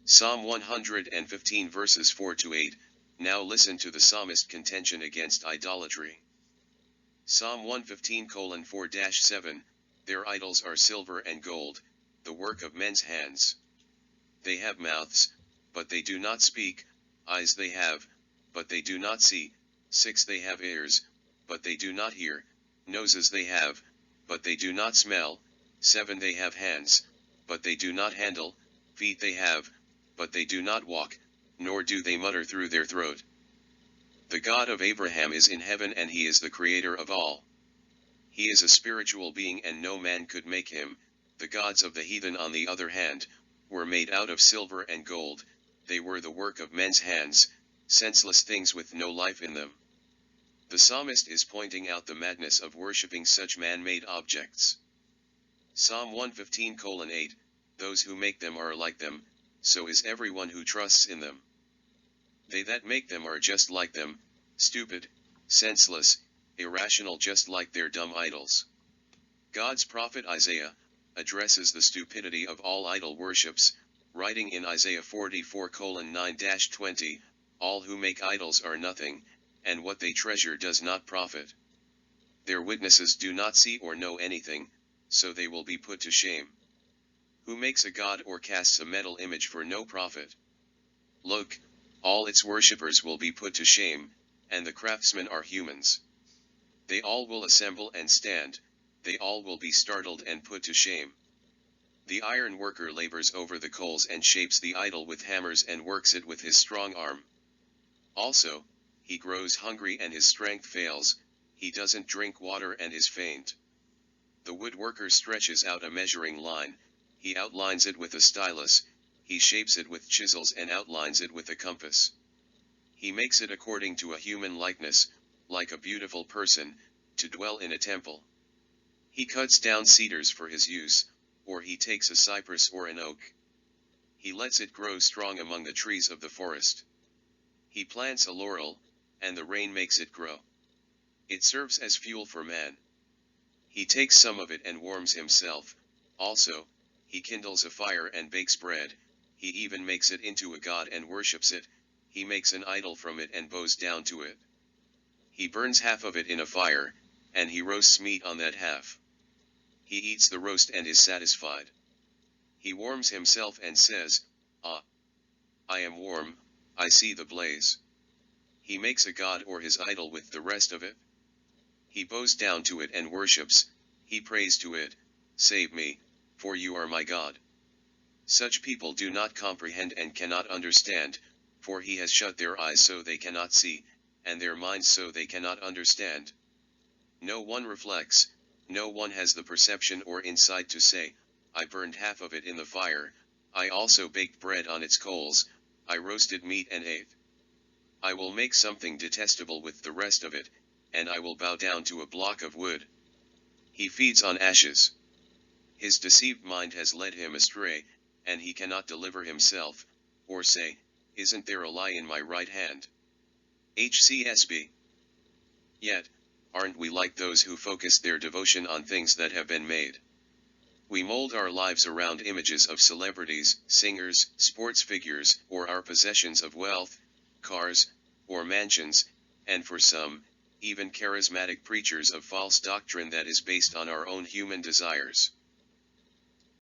Psalm 115 verses 4-8, now listen to the psalmist contention against idolatry. Psalm 115:4-7, their idols are silver and gold, the work of men's hands. They have mouths, but they do not speak, eyes they have, but they do not see, 6 they have ears, but they do not hear, noses they have, but they do not smell, 7 they have hands, but they do not handle, feet they have, but they do not walk, nor do they mutter through their throat. The God of Abraham is in heaven and he is the creator of all. He is a spiritual being and no man could make him. The gods of the heathen on the other hand, were made out of silver and gold, they were the work of men's hands, senseless things with no life in them. The psalmist is pointing out the madness of worshipping such man-made objects. Psalm 115:8, those who make them are like them, so is everyone who trusts in them. They that make them are just like them, stupid, senseless, irrational, just like their dumb idols. God's prophet Isaiah addresses the stupidity of all idol worships, writing in Isaiah 44:9-20, all who make idols are nothing, and what they treasure does not profit. Their witnesses do not see or know anything, so they will be put to shame. Who makes a god or casts a metal image for no profit? Look, all its worshippers will be put to shame, and the craftsmen are humans. They all will assemble and stand, they all will be startled and put to shame. The iron worker labors over the coals and shapes the idol with hammers and works it with his strong arm. Also, he grows hungry and his strength fails, he doesn't drink water and is faint. The woodworker stretches out a measuring line, he outlines it with a stylus, he shapes it with chisels and outlines it with a compass. He makes it according to a human likeness, like a beautiful person, to dwell in a temple. He cuts down cedars for his use, or he takes a cypress or an oak. He lets it grow strong among the trees of the forest. He plants a laurel, and the rain makes it grow. It serves as fuel for man. He takes some of it and warms himself, also, he kindles a fire and bakes bread, he even makes it into a god and worships it, he makes an idol from it and bows down to it. He burns half of it in a fire, and he roasts meat on that half. He eats the roast and is satisfied. He warms himself and says, "Ah, I am warm, I see the blaze." He makes a god or his idol with the rest of it. He bows down to it and worships, he prays to it, "Save me, for you are my God." Such people do not comprehend and cannot understand, for he has shut their eyes so they cannot see, and their minds so they cannot understand. No one reflects, no one has the perception or insight to say, "I burned half of it in the fire, I also baked bread on its coals, I roasted meat and ate. I will make something detestable with the rest of it, and I will bow down to a block of wood." He feeds on ashes. His deceived mind has led him astray, and he cannot deliver himself, or say, "Isn't there a lie in my right hand?" HCSB. Yet, aren't we like those who focus their devotion on things that have been made? We mold our lives around images of celebrities, singers, sports figures, or our possessions of wealth, cars, or mansions, and for some, even charismatic preachers of false doctrine that is based on our own human desires.